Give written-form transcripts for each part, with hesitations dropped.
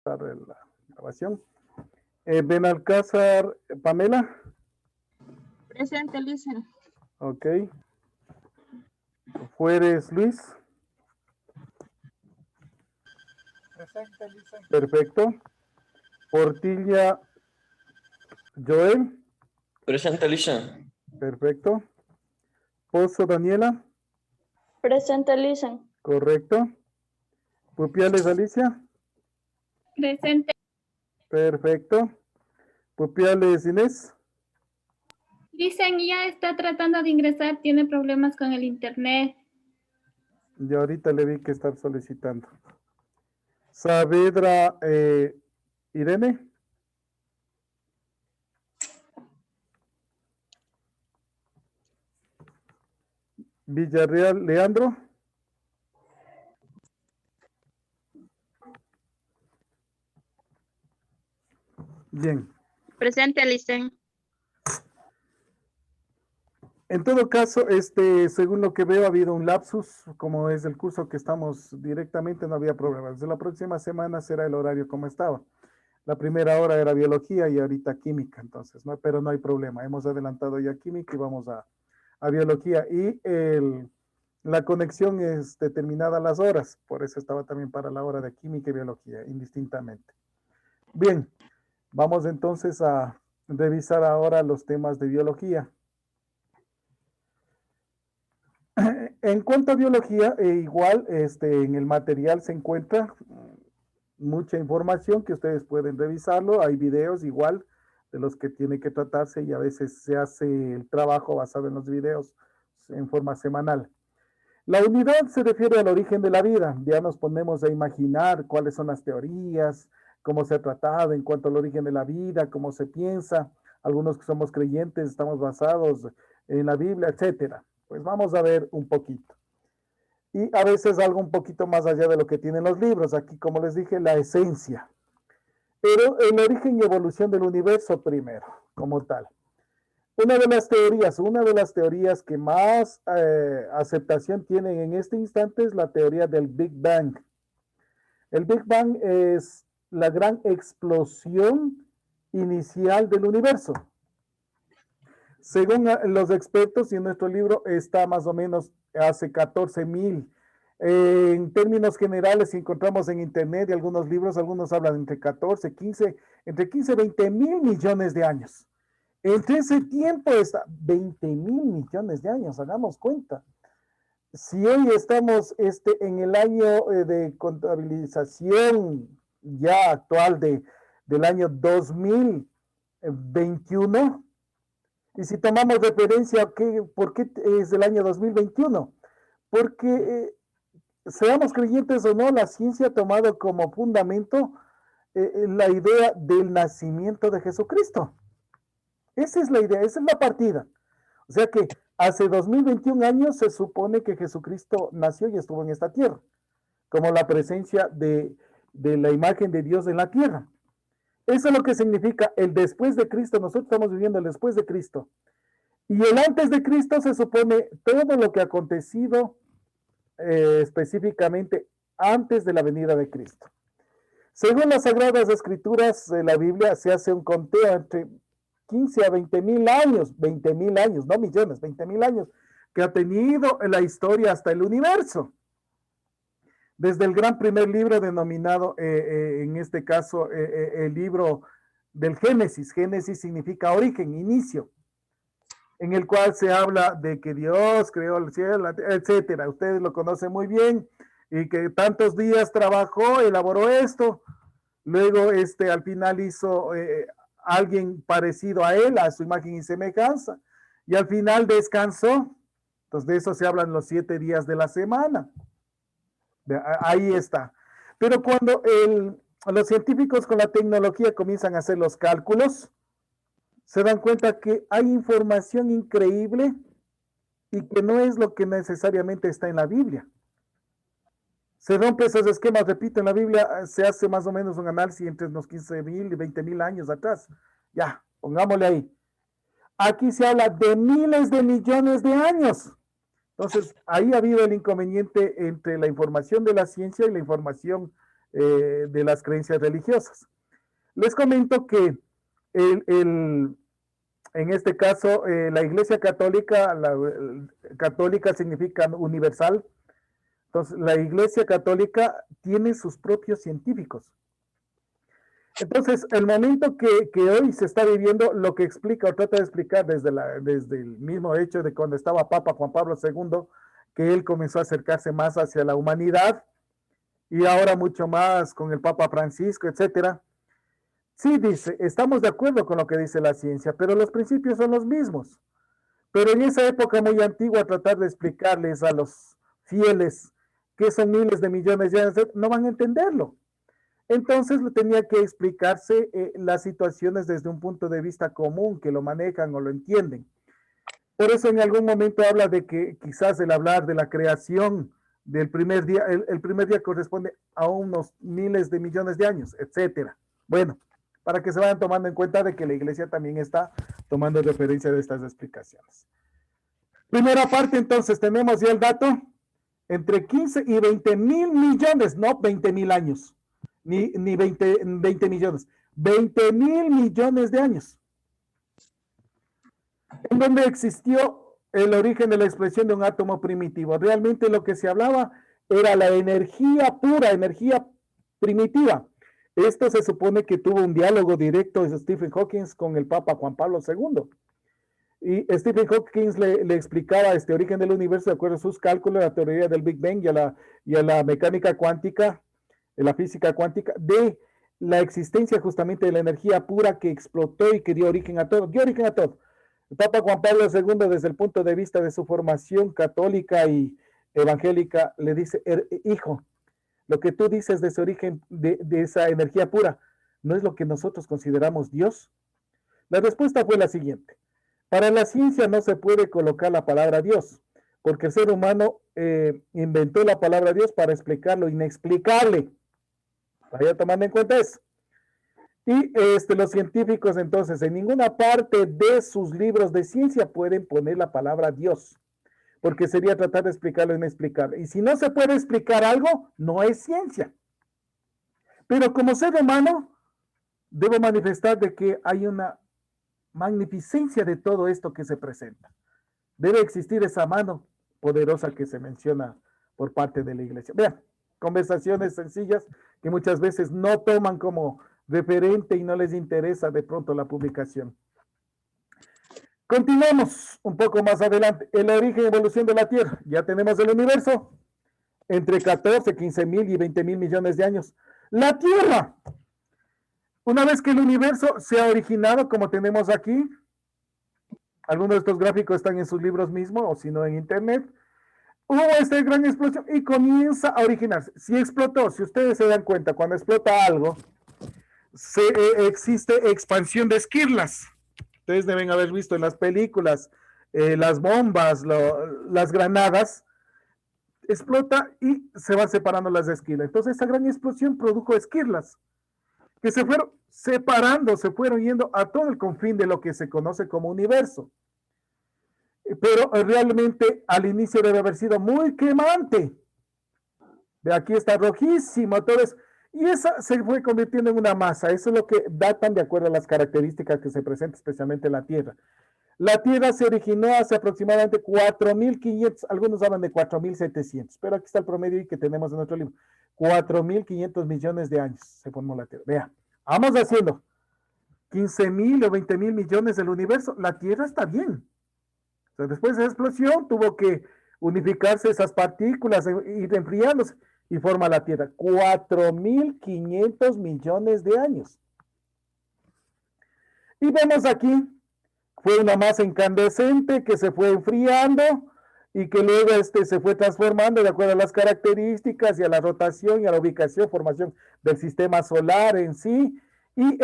Para la grabación. Benalcázar, Pamela. Presente, Lisa. Ok. Fueres, Luis. Presente, Lisa. Perfecto. Portilla, Joel. Presente, Lisa. Perfecto. Pozo, Daniela. Presente, Lisa. Correcto. Pupiales, Alicia. Presente. Perfecto. Pupiales, Inés. Dicen ya está tratando de ingresar, tiene problemas con el internet. Y ahorita le vi que está solicitando. Saavedra, Irene. Villarreal, Leandro. Bien. Presente, Lisen. En todo caso, según lo que veo, ha habido un lapsus, como es el curso que estamos directamente, no había problemas. Desde la próxima semana será el horario como estaba. La primera hora era biología y ahorita química, entonces, ¿no? Pero no hay problema. Hemos adelantado ya química y vamos a biología. Y la conexión es determinada a las horas, por eso estaba también para la hora de química y biología, indistintamente. Bien, vamos entonces a revisar ahora los temas de biología. En cuanto a biología, igual en el material se encuentra mucha información que ustedes pueden revisarlo. Hay videos igual de los que tiene que tratarse y a veces se hace el trabajo basado en los videos en forma semanal. La unidad se refiere al origen de la vida. Ya nos ponemos a imaginar cuáles son las teorías, cómo se ha tratado en cuanto al origen de la vida, cómo se piensa. Algunos que somos creyentes estamos basados en la Biblia, etcétera. Pues vamos a ver un poquito. Y a veces algo un poquito más allá de lo que tienen los libros. Aquí, como les dije, la esencia. Pero el origen y evolución del universo primero, como tal. Una de las teorías que más aceptación tienen en este instante es la teoría del Big Bang. El Big Bang es la gran explosión inicial del universo. Según los expertos, y en nuestro libro está más o menos hace 14.000. En términos generales, si encontramos en internet y algunos libros, algunos hablan entre 14, 15, entre 15 y 20 mil millones de años. Entre ese tiempo está 20 mil millones de años, hagamos cuenta. Si hoy estamos en el año de contabilización ya actual del año 2021, y si tomamos referencia, ¿por qué es el año 2021? Porque, seamos creyentes o no, la ciencia ha tomado como fundamento la idea del nacimiento de Jesucristo. Esa es la idea, esa es la partida. O sea que hace 2021 años se supone que Jesucristo nació y estuvo en esta tierra, como la presencia de la imagen de Dios en la tierra. Eso es lo que significa el después de Cristo. Nosotros estamos viviendo el después de Cristo. Y el antes de Cristo se supone todo lo que ha acontecido específicamente antes de la venida de Cristo. Según las Sagradas Escrituras de la Biblia, se hace un conteo entre 15 a 20 mil años, no millones, 20 mil años, que ha tenido la historia hasta el universo. Desde el gran primer libro denominado, en este caso, el libro del Génesis. Génesis significa origen, inicio, en el cual se habla de que Dios creó el cielo, etcétera. Ustedes lo conocen muy bien, y que tantos días trabajó, elaboró esto. Luego, al final hizo alguien parecido a él, a su imagen y semejanza, y al final descansó. Entonces, de eso se hablan los 7 días de la semana. Ahí está. Pero cuando los científicos con la tecnología comienzan a hacer los cálculos, se dan cuenta que hay información increíble y que no es lo que necesariamente está en la Biblia. Se rompe esos esquemas, repito, en la Biblia se hace más o menos un análisis entre unos 15.000 y 20.000 años atrás. Ya, pongámosle ahí. Aquí se habla de miles de millones de años. Entonces, ahí ha habido el inconveniente entre la información de la ciencia y la información de las creencias religiosas. Les comento que en este caso, la Iglesia Católica, católica significa universal. Entonces, la Iglesia Católica tiene sus propios científicos. Entonces, el momento que hoy se está viviendo, lo que explica o trata de explicar desde el mismo hecho de cuando estaba Papa Juan Pablo II, que él comenzó a acercarse más hacia la humanidad y ahora mucho más con el Papa Francisco, etcétera. Sí, dice, estamos de acuerdo con lo que dice la ciencia, pero los principios son los mismos. Pero en esa época muy antigua, tratar de explicarles a los fieles que son miles de millones de años, no van a entenderlo. Entonces tenía que explicarse las situaciones desde un punto de vista común, que lo manejan o lo entienden. Por eso en algún momento habla de que quizás el hablar de la creación del primer día, el primer día corresponde a unos miles de millones de años, etcétera. Bueno, para que se vayan tomando en cuenta de que la iglesia también está tomando referencia de estas explicaciones. Primera parte, entonces, tenemos ya el dato, entre 15 y 20 mil millones, no 20 mil años, ni 20 millones, 20 mil millones de años, en donde existió el origen de la expresión de un átomo primitivo. Realmente lo que se hablaba era la energía pura, energía primitiva. Esto se supone que tuvo un diálogo directo de Stephen Hawking con el Papa Juan Pablo II. Y Stephen Hawking le explicaba este origen del universo de acuerdo a sus cálculos, la teoría del Big Bang y a la mecánica cuántica, la física cuántica, de la existencia justamente de la energía pura que explotó y que dio origen a todo. Dio origen a todo. El Papa Juan Pablo II, desde el punto de vista de su formación católica y evangélica, le dice, hijo, lo que tú dices de ese origen, de esa energía pura, ¿no es lo que nosotros consideramos Dios? La respuesta fue la siguiente. Para la ciencia no se puede colocar la palabra Dios, porque el ser humano inventó la palabra Dios para explicar lo inexplicable. Vaya tomando en cuenta eso. Y los científicos entonces en ninguna parte de sus libros de ciencia pueden poner la palabra Dios, porque sería tratar de explicar lo inexplicable. Y si no se puede explicar algo, no es ciencia. Pero como ser humano, debo manifestar de que hay una magnificencia de todo esto que se presenta. Debe existir esa mano poderosa que se menciona por parte de la iglesia. Vean, conversaciones sencillas que muchas veces no toman como referente y no les interesa de pronto la publicación. Continuamos un poco más adelante. El origen y evolución de la Tierra. Ya tenemos el universo entre 14, 15 mil y 20 mil millones de años. La Tierra. Una vez que el universo se ha originado, como tenemos aquí, algunos de estos gráficos están en sus libros mismos, o si no en internet, hubo esta gran explosión y comienza a originarse. Si explotó, si ustedes se dan cuenta, cuando explota algo, existe expansión de esquirlas. Ustedes deben haber visto en las películas, las bombas, las granadas, explota y se van separando las esquirlas. Entonces, esa gran explosión produjo esquirlas que se fueron separando, se fueron yendo a todo el confín de lo que se conoce como universo. Pero realmente al inicio debe haber sido muy quemante. De aquí está rojísimo, todo eso. Y esa se fue convirtiendo en una masa. Eso es lo que datan de acuerdo a las características que se presentan especialmente en la Tierra. La Tierra se originó hace aproximadamente 4.500, algunos hablan de 4.700, pero aquí está el promedio que tenemos en nuestro libro. 4.500 millones de años se formó la Tierra. Vean, vamos haciendo 15.000 o 20.000 millones del universo. La Tierra está bien. O sea, después de esa explosión tuvo que unificarse esas partículas, ir enfriándose y forma la Tierra. 4.500 millones de años. Y vemos aquí, fue una masa incandescente que se fue enfriando y que luego se fue transformando de acuerdo a las características y a la rotación y a la ubicación, formación del sistema solar en sí, y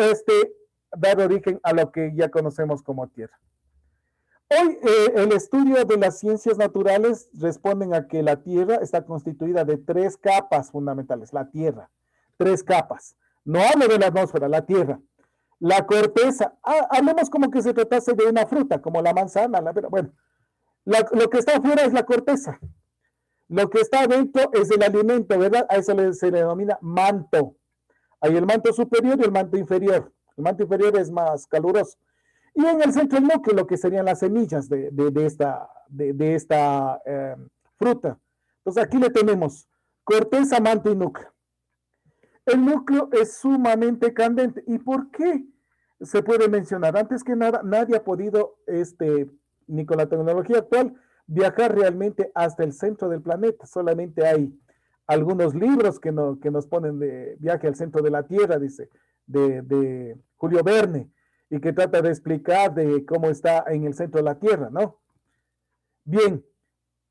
dar origen a lo que ya conocemos como Tierra. Hoy el estudio de las ciencias naturales responden a que la Tierra está constituida de 3 capas fundamentales. La Tierra, 3 capas. No hablo de la atmósfera, la Tierra. La corteza, hablemos como que se tratase de una fruta, como la manzana, bueno, lo que está afuera es la corteza. Lo que está adentro es el alimento, ¿verdad? A eso se le denomina manto. Hay el manto superior y el manto inferior. El manto inferior es más caluroso. Y en el centro del núcleo, lo que serían las semillas de esta fruta. Entonces aquí le tenemos corteza, manto y núcleo. El núcleo es sumamente candente. ¿Y por qué se puede mencionar? Antes que nada, nadie ha podido, ni con la tecnología actual, viajar realmente hasta el centro del planeta. Solamente hay algunos libros que nos ponen de viaje al centro de la Tierra, dice, de Julio Verne, y que trata de explicar de cómo está en el centro de la Tierra, ¿no? Bien,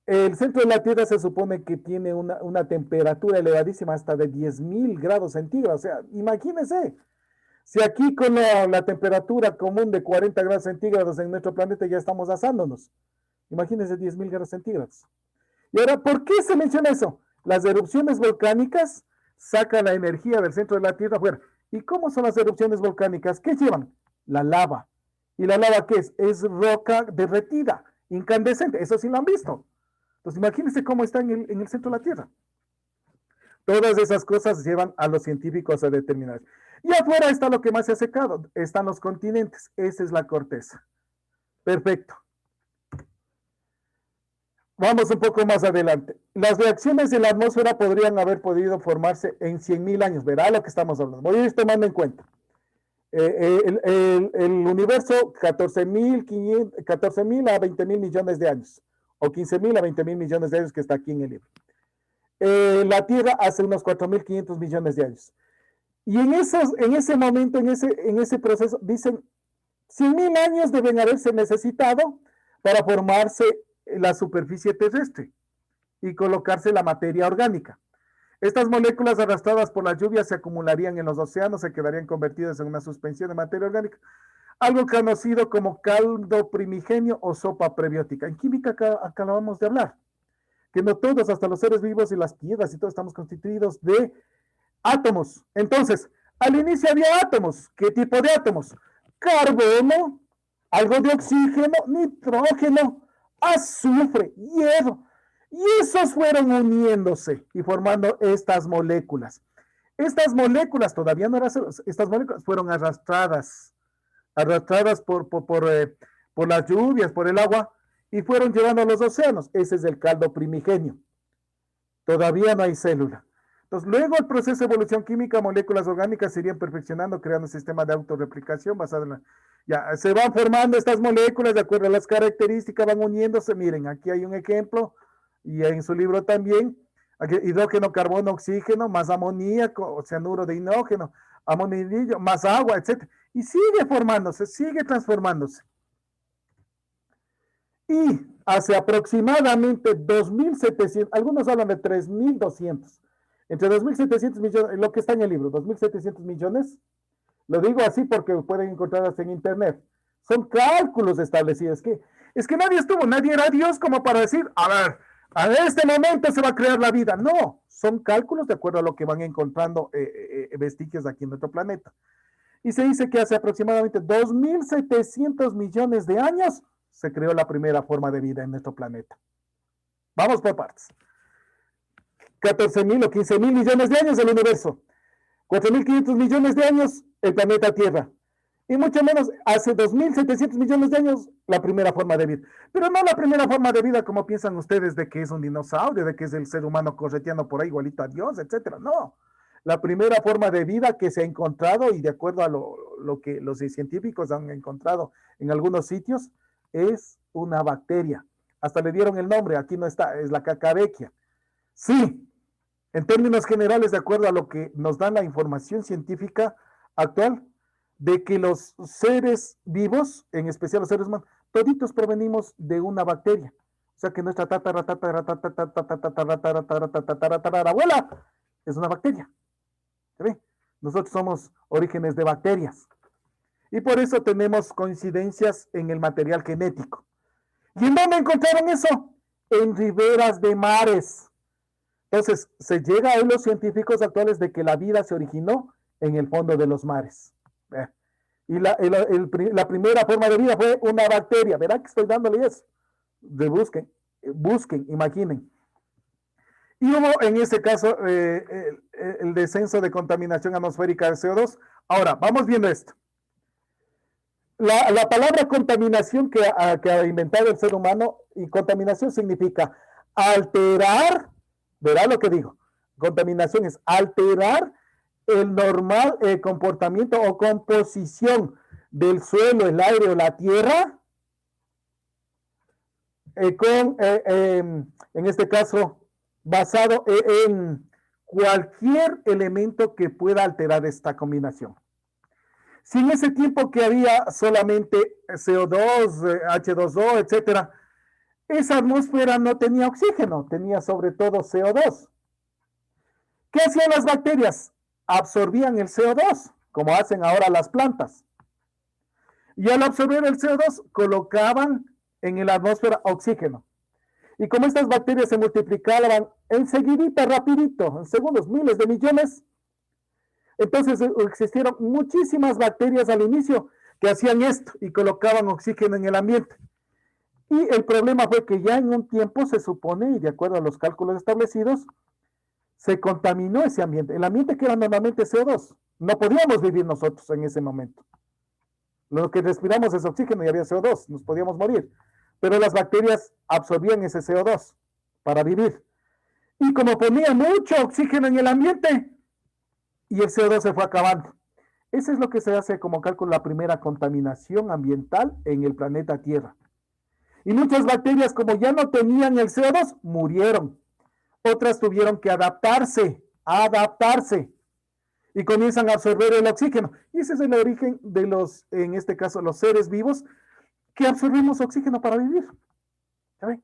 el centro de la Tierra se supone que tiene una temperatura elevadísima hasta de 10.000 grados centígrados. O sea, imagínense, si aquí con la temperatura común de 40 grados centígrados en nuestro planeta ya estamos asándonos. Imagínense 10.000 grados centígrados. Y ahora, ¿por qué se menciona eso? Las erupciones volcánicas sacan la energía del centro de la Tierra afuera. ¿Y cómo son las erupciones volcánicas? ¿Qué llevan? La lava. ¿Y la lava qué es? Es roca derretida, incandescente. Eso sí lo han visto. Entonces, imagínense cómo está en el centro de la Tierra. Todas esas cosas llevan a los científicos a determinar. Y afuera está lo que más se ha secado. Están los continentes. Esa es la corteza. Perfecto. Vamos un poco más adelante. Las reacciones de la atmósfera podrían haber podido formarse en 100.000 años. Verá lo que estamos hablando. Voy a ir tomando en cuenta. El universo, 14.000 a 20.000 millones de años. O 15.000 a 20.000 millones de años que está aquí en el libro. La Tierra hace unos 4.500 millones de años. Y en ese momento, en ese proceso, dicen, 100.000 años deben haberse necesitado para formarse la superficie terrestre y colocarse la materia orgánica. Estas moléculas arrastradas por las lluvias se acumularían en los océanos, se quedarían convertidas en una suspensión de materia orgánica, algo conocido como caldo primigenio o sopa prebiótica. En química acabamos de hablar, que no todos, hasta los seres vivos y las piedras y todos estamos constituidos de átomos. Entonces, al inicio había átomos. ¿Qué tipo de átomos? Carbono, algo de oxígeno, nitrógeno, azufre, hierro. Y esos fueron uniéndose y formando estas moléculas. Estas moléculas todavía no eran, estas moléculas fueron arrastradas por las lluvias, por el agua, y fueron llevando a los océanos. Ese es el caldo primigenio. Todavía no hay célula. Entonces, luego el proceso de evolución química, moléculas orgánicas se irían perfeccionando, creando un sistema de autorreplicación basado en ya se van formando estas moléculas de acuerdo a las características, van uniéndose. Miren, aquí hay un ejemplo, y en su libro también, aquí, hidrógeno, carbono, oxígeno, más amoníaco, cianuro de hidrógeno, amonidillo, más agua, etc. Y sigue formándose, sigue transformándose. Y hace aproximadamente 2.700, algunos hablan de 3.200, entre 2.700 millones, lo que está en el libro, 2.700 millones, lo digo así porque pueden encontrarlas en internet, son cálculos establecidos, es que nadie era Dios como para decir, a este momento se va a crear la vida. No, son cálculos de acuerdo a lo que van encontrando vestigios aquí en nuestro planeta. Y se dice que hace aproximadamente 2.700 millones de años se creó la primera forma de vida en nuestro planeta. Vamos por partes. 14.000 o 15.000 millones de años el universo. 4.500 millones de años el planeta Tierra. Y mucho menos, hace 2.700 millones de años, la primera forma de vida. Pero no la primera forma de vida como piensan ustedes de que es un dinosaurio, de que es el ser humano correteando por ahí igualito a Dios, etcétera. No. La primera forma de vida que se ha encontrado, y de acuerdo a lo que los científicos han encontrado en algunos sitios, es una bacteria. Hasta le dieron el nombre, aquí no está, es la Cacavecchia. Sí, en términos generales, de acuerdo a lo que nos da la información científica actual, de que los seres vivos, en especial los seres humanos, toditos provenimos de una bacteria. O sea que nuestra abuela es una bacteria. ¿Se ve? Nosotros somos orígenes de bacterias. Y por eso tenemos coincidencias en el material genético. ¿Y en dónde encontraron eso? En riberas de mares. Entonces, se llega a los científicos actuales de que la vida se originó en el fondo de los mares. Y la primera forma de vida fue una bacteria. ¿Verá que estoy dándole eso? Busquen, imaginen. Y hubo en ese caso el descenso de contaminación atmosférica de CO2. Ahora, vamos viendo esto. La palabra contaminación que ha inventado el ser humano, y contaminación significa alterar, verá lo que digo, contaminación es alterar el normal comportamiento o composición del suelo, el aire o la tierra, en este caso, basado en cualquier elemento que pueda alterar esta combinación. Si en ese tiempo que había solamente CO2, H2O, etcétera, esa atmósfera no tenía oxígeno, tenía sobre todo CO2. ¿Qué hacían las bacterias? Absorbían el CO2, como hacen ahora las plantas. Y al absorber el CO2, colocaban en la atmósfera oxígeno. Y como estas bacterias se multiplicaban enseguidita, rapidito, en segundos, miles de millones, entonces existieron muchísimas bacterias al inicio que hacían esto y colocaban oxígeno en el ambiente. Y el problema fue que ya en un tiempo se supone, y de acuerdo a los cálculos establecidos, se contaminó ese ambiente. El ambiente que era normalmente CO2. No podíamos vivir nosotros en ese momento. Lo que respiramos es oxígeno y había CO2, nos podíamos morir. Pero las bacterias absorbían ese CO2 para vivir. Y como ponía mucho oxígeno en el ambiente, y el CO2 se fue acabando. Eso es lo que se hace como cálculo la primera contaminación ambiental en el planeta Tierra. Y muchas bacterias, como ya no tenían el CO2, murieron. Otras tuvieron que adaptarse, y comienzan a absorber el oxígeno. Y ese es el origen de los, en este caso, los seres vivos, que absorbemos oxígeno para vivir. ¿Saben?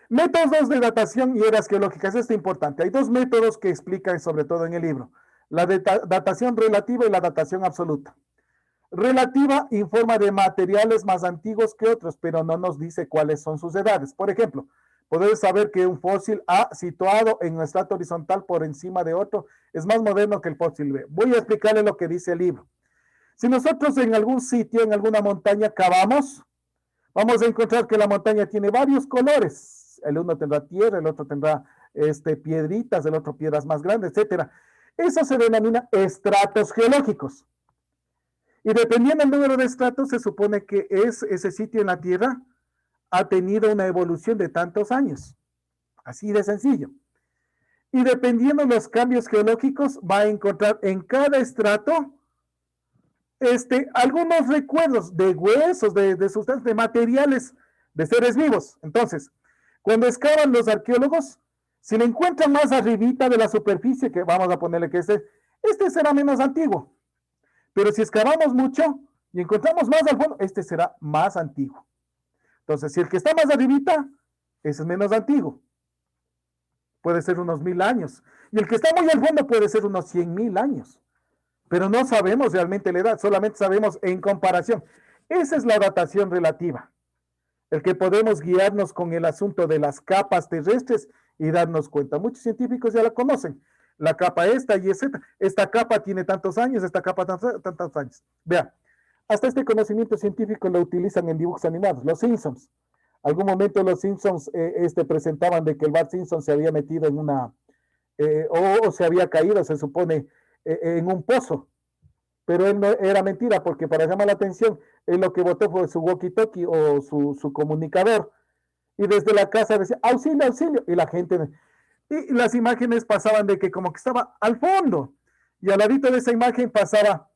Métodos de datación y eras geológicas. Esto es importante. Hay dos métodos que explican, sobre todo en el libro. La datación relativa y la datación absoluta. Relativa informa de materiales más antiguos que otros, pero no nos dice cuáles son sus edades. Por ejemplo, podemos saber que un fósil A situado en un estrato horizontal por encima de otro es más moderno que el fósil B. Voy a explicarle lo que dice el libro. Si nosotros en algún sitio, en alguna montaña, cavamos, vamos a encontrar que la montaña tiene varios colores. El uno tendrá tierra, el otro tendrá piedritas, el otro piedras más grandes, etcétera. Eso se denomina estratos geológicos. Y dependiendo del número de estratos, se supone que ese sitio en la Tierra ha tenido una evolución de tantos años. Así de sencillo. Y dependiendo de los cambios geológicos, va a encontrar en cada estrato algunos recuerdos de huesos, de sustancias, de materiales, de seres vivos. Entonces, cuando excavan los arqueólogos, si le encuentran más arribita de la superficie, que vamos a ponerle que este será menos antiguo. Pero si excavamos mucho y encontramos más al fondo, este será más antiguo. Entonces, si el que está más arribita, ese es menos antiguo. Puede ser unos 1000 años. Y el que está muy al fondo puede ser unos 100,000 años. Pero no sabemos realmente la edad, solamente sabemos en comparación. Esa es la datación relativa. El que podemos guiarnos con el asunto de las capas terrestres y darnos cuenta. Muchos científicos ya la conocen. La capa esta y esta capa tiene tantos años, esta capa tantos años. Vean, hasta este conocimiento científico lo utilizan en dibujos animados. Los Simpsons. Algún momento los Simpsons presentaban de que el Bart Simpson se había metido en una, o se había caído, se supone, en un pozo. Pero él no, era mentira, porque para llamar la atención, él lo que botó fue su walkie-talkie o su comunicador. Y desde la casa decía, auxilio, auxilio. Y la gente, y las imágenes pasaban de que como que estaba al fondo. Y al ladito de esa imagen pasaba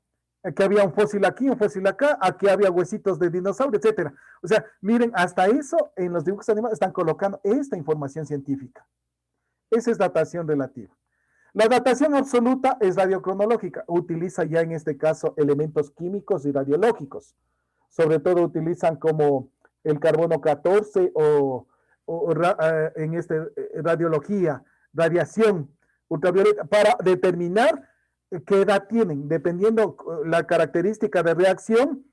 que había un fósil aquí, un fósil acá, aquí había huesitos de dinosaurio, etcétera. O sea, miren, hasta eso en los dibujos animados están colocando esta información científica. Esa es datación relativa. La datación absoluta es radiocronológica. Utiliza ya en este caso elementos químicos y radiológicos. Sobre todo utilizan como el carbono 14 o en radiología, radiación ultravioleta, para determinar qué edad tienen. Dependiendo la característica de reacción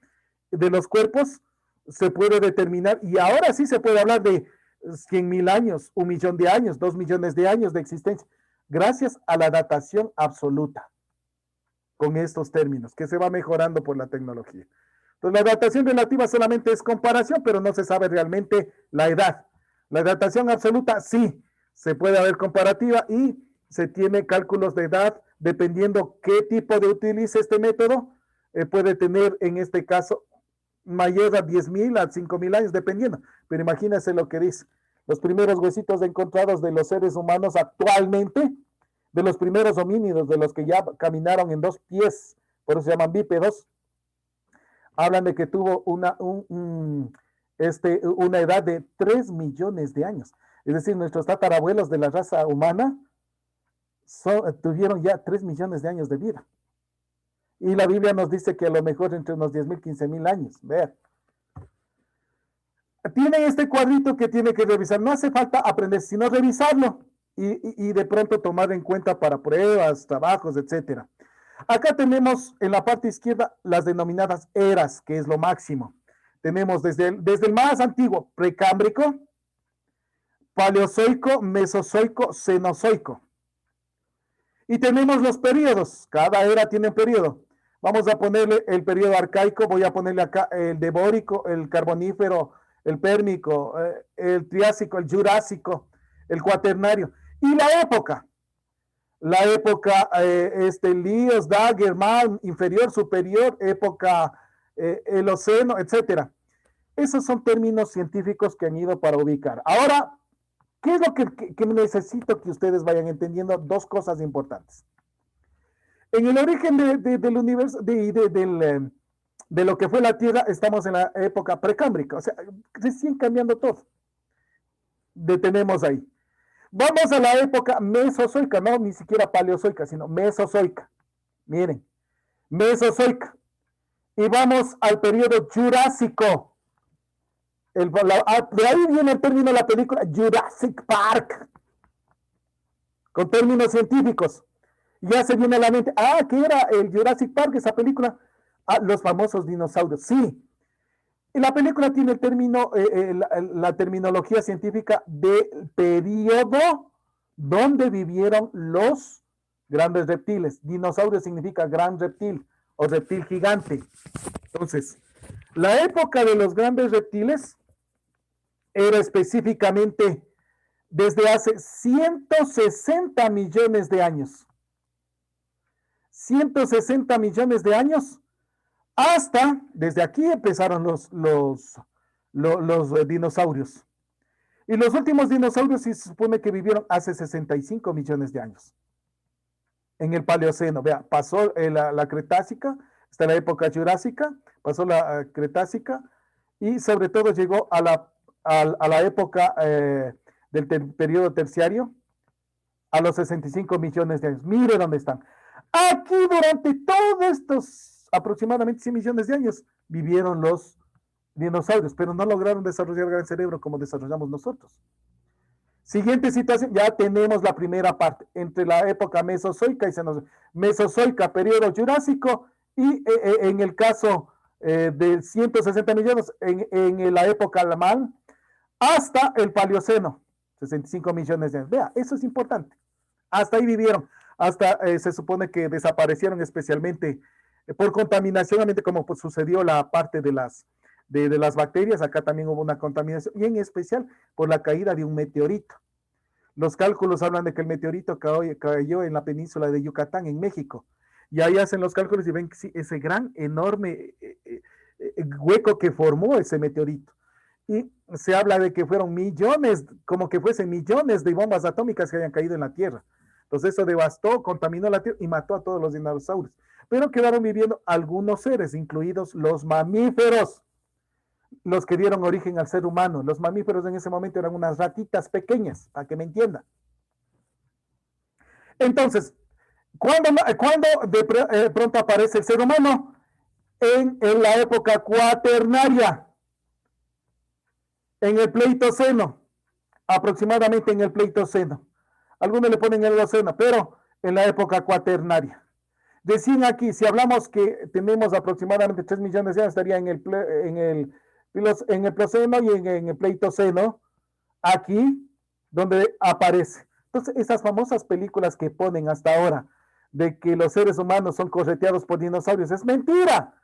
de los cuerpos, se puede determinar, y ahora sí se puede hablar de 100,000 años, 1,000,000 de años, 2,000,000 de años de existencia, gracias a la datación absoluta, con estos términos, que se va mejorando por la tecnología. Entonces, la datación relativa solamente es comparación, pero no se sabe realmente la edad. La datación absoluta, sí, se puede haber comparativa y se tiene cálculos de edad dependiendo qué tipo de utilice este método, puede tener en este caso mayor a 10.000 a 5.000 años, dependiendo. Pero imagínense lo que dice. Los primeros huesitos encontrados de los seres humanos actualmente, de los primeros homínidos, de los que ya caminaron en 2 pies, por eso se llaman bípedos, hablan de que tuvo una edad de 3 millones de años. Es decir, nuestros tatarabuelos de la raza humana tuvieron ya 3 millones de años de vida. Y la Biblia nos dice que a lo mejor entre unos 10.000, 15.000 años. Vean. Tienen este cuadrito que tiene que revisar. No hace falta aprender, sino revisarlo y de pronto tomar en cuenta para pruebas, trabajos, etcétera. Acá tenemos en la parte izquierda las denominadas eras, que es lo máximo. Tenemos desde el más antiguo, precámbrico, paleozoico, mesozoico, cenozoico. Y tenemos los periodos. Cada era tiene un periodo. Vamos a ponerle el periodo arcaico, voy a ponerle acá el devórico, el carbonífero, el pérmico, el triásico, el jurásico, el cuaternario. Y la época, Líos, Dagger, Mal, inferior, superior, época, Eoceno, etcétera. Esos son términos científicos que han ido para ubicar. Ahora, ¿qué es lo que necesito que ustedes vayan entendiendo? 2 cosas importantes. En el origen del universo, de lo que fue la Tierra, estamos en la época precámbrica, o sea, recién cambiando todo. Detenemos ahí. Vamos a la época mesozoica, no ni siquiera paleozoica, sino mesozoica. Miren, mesozoica. Y vamos al periodo jurásico. De ahí viene el término de la película Jurassic Park, con términos científicos. Ya se viene a la mente, ¿qué era el Jurassic Park, esa película? Los famosos dinosaurios, sí. Y la película tiene el término, la terminología científica del periodo donde vivieron los grandes reptiles. Dinosaurio significa gran reptil o reptil gigante. Entonces, la época de los grandes reptiles era específicamente desde hace 160 millones de años. 160 millones de años hasta, desde aquí empezaron los dinosaurios. Y los últimos dinosaurios se supone que vivieron hace 65 millones de años. En el Paleoceno, vea, pasó la Cretácica, hasta la época Jurásica, pasó la Cretácica y sobre todo llegó a la época del periodo terciario, a los 65 millones de años. Mire dónde están. Aquí durante todos estos aproximadamente 100 millones de años vivieron los dinosaurios, pero no lograron desarrollar el gran cerebro como desarrollamos nosotros. Siguiente situación, ya tenemos la primera parte, entre la época mesozoica y mesozoica, periodo jurásico, y en el caso de 160 millones, en la época alemán, hasta el Paleoceno, 65 millones de años. Vea, eso es importante. Hasta ahí vivieron. Hasta se supone que desaparecieron especialmente por contaminación, como pues, sucedió la parte de las bacterias. Acá también hubo una contaminación, y en especial por la caída de un meteorito. Los cálculos hablan de que el meteorito cayó en la península de Yucatán, en México. Y ahí hacen los cálculos y ven que sí, ese gran, enorme hueco que formó ese meteorito. Y se habla de que fueron millones, como que fuesen millones de bombas atómicas que hayan caído en la Tierra. Entonces eso devastó, contaminó la Tierra y mató a todos los dinosaurios. Pero quedaron viviendo algunos seres, incluidos los mamíferos, los que dieron origen al ser humano. Los mamíferos en ese momento eran unas ratitas pequeñas, para que me entiendan. Entonces, ¿cuándo de pronto aparece el ser humano? En la época cuaternaria, en el Pleistoceno, aproximadamente en el Pleistoceno. Algunos le ponen el Eoceno, pero en la época cuaternaria. Decían aquí, si hablamos que tenemos aproximadamente 3 millones de años, estaría en el Plioceno y en el Pleistoceno, aquí donde aparece. Entonces, esas famosas películas que ponen hasta ahora de que los seres humanos son correteados por dinosaurios, es mentira.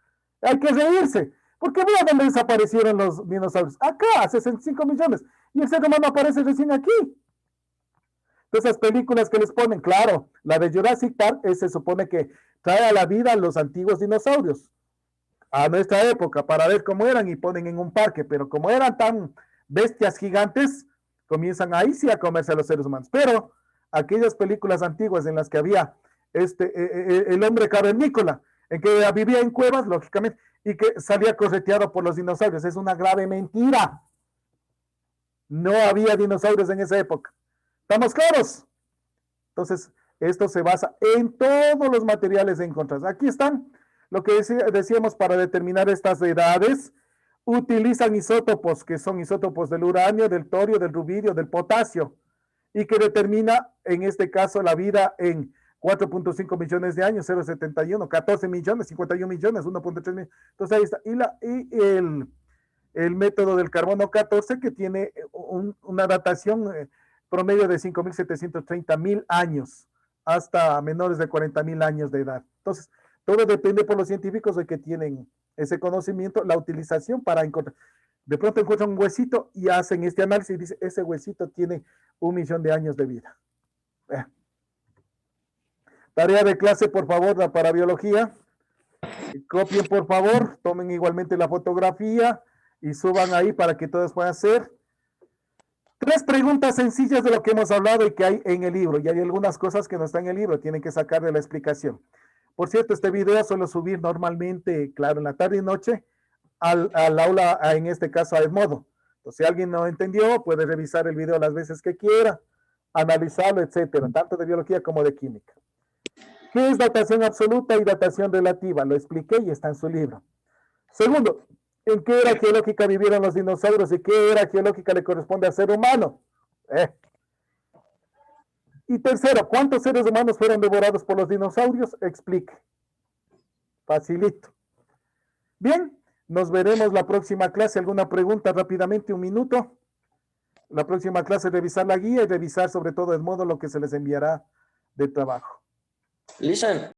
Hay que reírse. Porque vean dónde desaparecieron los dinosaurios. Acá, 65 millones. Y el ser humano aparece recién aquí. Entonces, las películas que les ponen, claro, la de Jurassic Park se supone que trae a la vida a los antiguos dinosaurios, a nuestra época, para ver cómo eran y ponen en un parque, pero como eran tan bestias gigantes, comienzan ahí sí a comerse a los seres humanos. Pero aquellas películas antiguas en las que había el hombre cavernícola, en que vivía en cuevas, lógicamente, y que salía correteado por los dinosaurios, es una grave mentira. No había dinosaurios en esa época. ¿Estamos claros? Entonces, esto se basa en todos los materiales encontrados. Aquí están lo que decíamos para determinar estas edades. Utilizan isótopos, que son isótopos del uranio, del torio, del rubidio, del potasio, y que determina, en este caso, la vida en 4.5 millones de años, 0,71, 14 millones, 51 millones, 1.3 millones. Entonces, ahí está. Y el método del carbono 14, que tiene una datación promedio de 5.730.000 años, hasta menores de 40.000 años de edad. Entonces, todo depende por los científicos de que tienen ese conocimiento, la utilización para encontrar. De pronto encuentran un huesito y hacen este análisis y dicen, ese huesito tiene 1 millón de años de vida. Tarea de clase, por favor, para biología. Copien, por favor, tomen igualmente la fotografía y suban ahí para que todos puedan hacer. 3 preguntas sencillas de lo que hemos hablado y que hay en el libro. Y hay algunas cosas que no están en el libro, tienen que sacarle la explicación. Por cierto, este video suelo subir normalmente, claro, en la tarde y noche, al aula, en este caso a Edmodo. Entonces, si alguien no entendió, puede revisar el video las veces que quiera, analizarlo, etcétera, tanto de biología como de química. ¿Qué es datación absoluta y datación relativa? Lo expliqué y está en su libro. Segundo, ¿en qué era geológica vivieron los dinosaurios y qué era geológica le corresponde al ser humano? Y tercero, ¿cuántos seres humanos fueron devorados por los dinosaurios? Explique. Facilito. Bien, nos veremos la próxima clase. ¿Alguna pregunta rápidamente? 1 minuto. La próxima clase revisar la guía y revisar sobre todo el modo lo que se les enviará de trabajo. Listen.